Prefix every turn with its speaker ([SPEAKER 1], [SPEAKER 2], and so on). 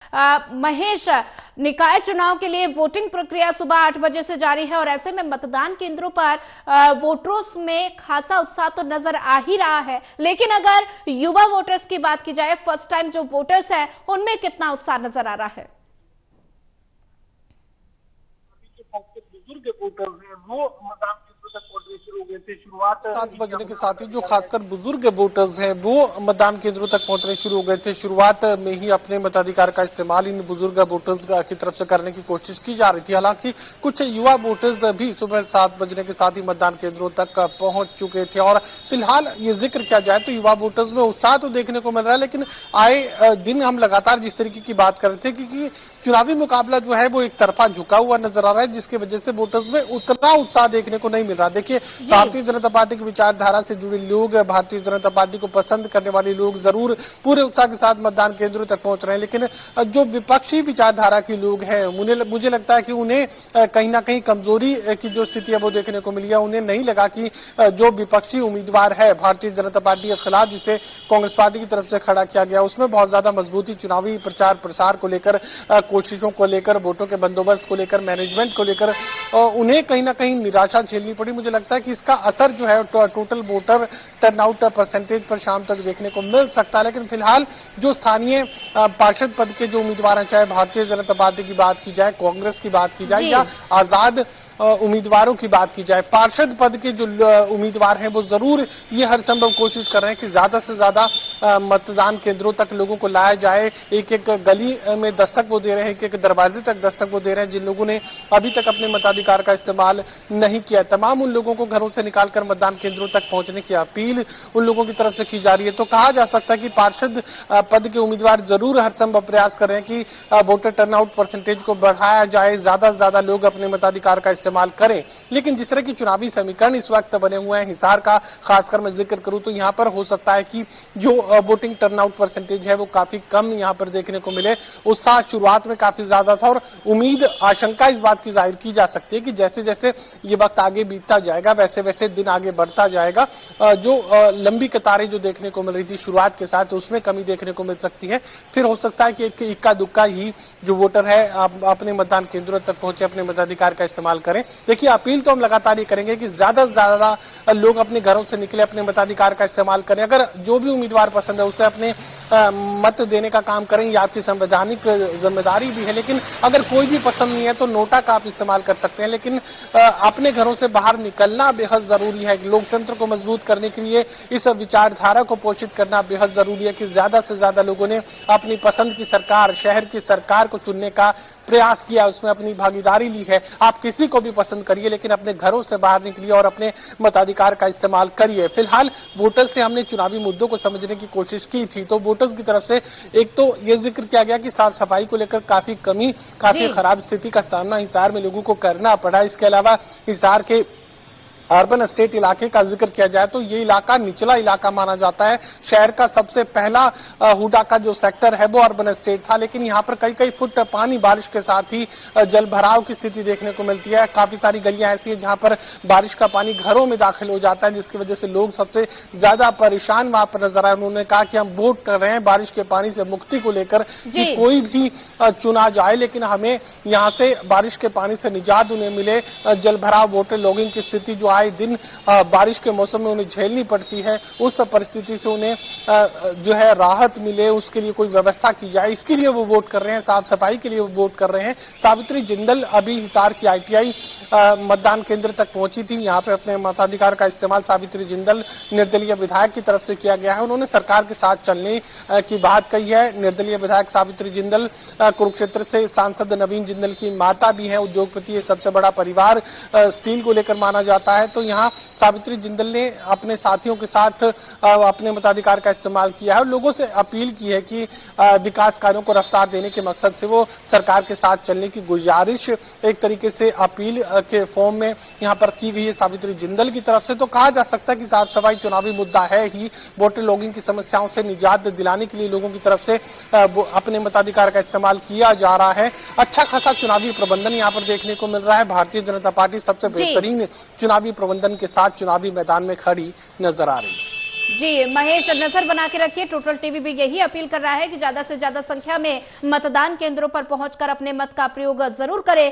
[SPEAKER 1] महेश, निकाय चुनाव के लिए वोटिंग प्रक्रिया सुबह 8 बजे से जारी है और ऐसे में मतदान केंद्रों पर वोटरों में खासा उत्साह तो नजर आ ही रहा है, लेकिन अगर युवा वोटर्स की बात की जाए, फर्स्ट टाइम जो वोटर्स हैं, उनमें कितना उत्साह नजर आ रहा है?
[SPEAKER 2] बुजुर्ग वोटर हैं वो मतदान केंद्रों तक पहुंचने शुरू हो गए थे। शुरुआत
[SPEAKER 3] 7 बजने के साथ ही जो खासकर बुजुर्ग वोटर्स हैं वो मतदान केंद्रों तक पहुंचने शुरू हो गए थे। शुरुआत में ही अपने मताधिकार का इस्तेमाल इन बुजुर्ग वोटर्स की तरफ से करने की कोशिश की जा रही थी। हालांकि कुछ युवा वोटर्स भी सुबह 7 बजने के साथ ही मतदान केंद्रों तक पहुंच चुके थे और फिलहाल ये जिक्र किया जाए तो युवा वोटर्स में उत्साह तो देखने को मिल रहा है, लेकिन आए दिन हम लगातार जिस तरीके की बात कर रहे थे क्योंकि चुनावी मुकाबला जो है वो एक तरफा झुका हुआ नजर आ रहा है, जिसकी वजह से वोटर्स में उतना उत्साह देखने को नहीं मिल रहा। देखिए, भारतीय जनता पार्टी की विचारधारा से जुड़े लोग, भारतीय जनता पार्टी को पसंद करने वाले लोग जरूर पूरे उत्साह के साथ मतदान केंद्रों तक पहुंच रहे हैं, लेकिन जो विपक्षी विचारधारा के लोग हैं मुझे लगता है कि उन्हें कहीं ना कहीं कमजोरी की जो स्थिति है वो देखने को मिली है। उन्हें नहीं लगा कि जो विपक्षी उम्मीदवार है भारतीय जनता पार्टी के खिलाफ जिसे कांग्रेस पार्टी की तरफ से खड़ा किया गया, उसमें बहुत ज्यादा मजबूती चुनावी प्रचार प्रसार को लेकर, कोशिशों को लेकर, वोटों के बंदोबस्त को लेकर, मैनेजमेंट को लेकर उन्हें कहीं ना कहीं निराशा झेलनी पड़ी। मुझे लगता है कि इसका असर जो है टोटल वोटर टर्नआउट परसेंटेज पर शाम तक देखने को मिल सकता है। लेकिन फिलहाल जो स्थानीय पार्षद पद के जो उम्मीदवार हैं, चाहे भारतीय जनता पार्टी की बात की जाए, कांग्रेस की बात की जाए या आजाद उम्मीदवारों की बात की जाए, पार्षद पद के जो उम्मीदवार हैं वो जरूर ये हर संभव कोशिश कर रहे हैं कि ज्यादा से ज्यादा मतदान केंद्रों तक लोगों को लाया जाए। एक एक गली में दस्तक वो दे रहे हैं, एक एक दरवाजे तक दस्तक वो दे रहे हैं जिन लोगों ने अभी तक अपने मताधिकार का इस्तेमाल नहीं किया। तमाम उन लोगों को घरों से निकालकर मतदान केंद्रों तक पहुंचने की अपील उन लोगों की तरफ से की जा रही है। तो कहा जा सकता है कि पार्षद पद के उम्मीदवार जरूर हर संभव प्रयास कर रहे हैं कि वोटर टर्नआउट परसेंटेज को बढ़ाया जाए, ज्यादा से ज्यादा लोग अपने मताधिकार का इस्तेमाल करें। लेकिन जिस तरह की चुनावी समीकरण इस वक्त बने हुए हैं, हिसार का खासकर मैं जिक्र करूं तो यहाँ पर हो सकता है कि जो वोटिंग टर्नआउट परसेंटेज है वो काफी कम यहाँ पर देखने को मिले। उत्साह शुरुआत में काफी ज्यादा था और उम्मीद, आशंका इस बात की जाहिर की जा सकती है कि जैसे जैसे ये वक्त आगे बीतता जाएगा वैसे वैसे दिन आगे बढ़ता जाएगा। जो लंबी कतारें जो देखने को मिल रही थी शुरुआत के साथ, उसमें कमी देखने को मिल सकती है। फिर हो सकता है कि एक इक्का दुक्का ही जो वोटर है अपने मतदान केंद्रों तक पहुंचे, अपने मताधिकार का इस्तेमाल करें। देखिए, अपील तो हम लगातार ये करेंगे कि ज्यादा से ज्यादा लोग अपने घरों से निकले, अपने मताधिकार का इस्तेमाल करें। अगर जो भी उम्मीदवार पसंद है उसे अपने मत देने का काम करें, ये आपकी संवैधानिक जिम्मेदारी भी है। लेकिन अगर कोई भी पसंद नहीं है तो नोटा का आप इस्तेमाल कर सकते हैं, लेकिन अपने घरों से बाहर निकलना बेहद जरूरी है। लोकतंत्र को मजबूत करने के लिए इस विचारधारा को पोषित करना बेहद जरूरी है कि ज्यादा से ज्यादा लोगों ने अपनी पसंद की सरकार, शहर की सरकार को चुनने का प्रयास किया, उसमें अपनी भागीदारी ली है। आप किसी को भी पसंद करिए, लेकिन अपने घरों से बाहर निकलिए और अपने मताधिकार का इस्तेमाल करिए। फिलहाल वोटर्स से हमने चुनावी मुद्दों को समझने की कोशिश की थी, तो वोटर्स की तरफ से एक तो ये जिक्र किया गया कि साफ सफाई को लेकर काफी कमी, काफी खराब स्थिति का सामना हिसार में लोगों को करना पड़ा। इसके अलावा हिसार के अर्बन एस्टेट इलाके का जिक्र किया जाए तो ये इलाका निचला इलाका माना जाता है। शहर का सबसे पहला हुडा का जो सेक्टर है वो अर्बन एस्टेट था, लेकिन यहाँ पर कई कई फुट पानी बारिश के साथ ही जल भराव की स्थिति देखने को मिलती है। काफी सारी गलियां ऐसी है जहाँ पर बारिश का पानी घरों में दाखिल हो जाता है, जिसकी वजह से लोग सबसे ज्यादा परेशान वहां पर नजर आए। उन्होंने कहा कि हम वोट कर रहे हैं बारिश के पानी से मुक्ति को लेकर कि कोई भी चुना जाए, लेकिन हमें यहाँ से बारिश के पानी से निजात उन्हें मिले। जल भराव, वोटर लॉगिंग की स्थिति जो आए दिन बारिश के मौसम में उन्हें झेलनी पड़ती है, उस परिस्थिति से उन्हें जो है राहत मिले, उसके लिए कोई व्यवस्था की जाए, इसके लिए वो वोट कर रहे हैं। साफ सफाई के लिए वो वोट कर रहे हैं। सावित्री जिंदल अभी हिसार की ITI मतदान केंद्र तक पहुंची थी, यहाँ पे अपने मताधिकार का इस्तेमाल सावित्री जिंदल निर्दलीय विधायक की तरफ से किया गया है। उन्होंने सरकार के साथ चलने की बात कही है। निर्दलीय विधायक सावित्री जिंदल कुरुक्षेत्र से सांसद नवीन जिंदल की माता भी है, उद्योगपति, ये सबसे बड़ा परिवार स्टील को लेकर माना जाता है। तो यहाँ सावित्री जिंदल ने अपने साथियों के साथ अपने मताधिकार का इस्तेमाल किया है और लोगों से अपील की है कि विकास कार्यों को रफ्तार देने के मकसद से वो सरकार के साथ चलने की गुजारिश एक तरीके से अपील के फॉर्म में यहाँ पर की गई है सावित्री जिंदल की तरफ से। तो कहा जा सकता है कि साफ सफाई चुनावी मुद्दा है ही। वोटर लॉगिंग की समस्याओं से निजात दिलाने के लिए लोगों की तरफ से अपने मताधिकार का इस्तेमाल किया जा रहा है। अच्छा खासा चुनावी प्रबंधन यहाँ पर देखने को मिल रहा है। भारतीय जनता पार्टी सबसे बेहतरीन चुनावी प्रबंधन के साथ चुनावी मैदान में खड़ी नजर आ रही है।
[SPEAKER 1] जी महेश, नजर बना के रखिए। टोटल टीवी भी यही अपील कर रहा है कि ज्यादा से ज्यादा संख्या में मतदान केंद्रों पर पहुंचकर अपने मत का प्रयोग जरूर करें।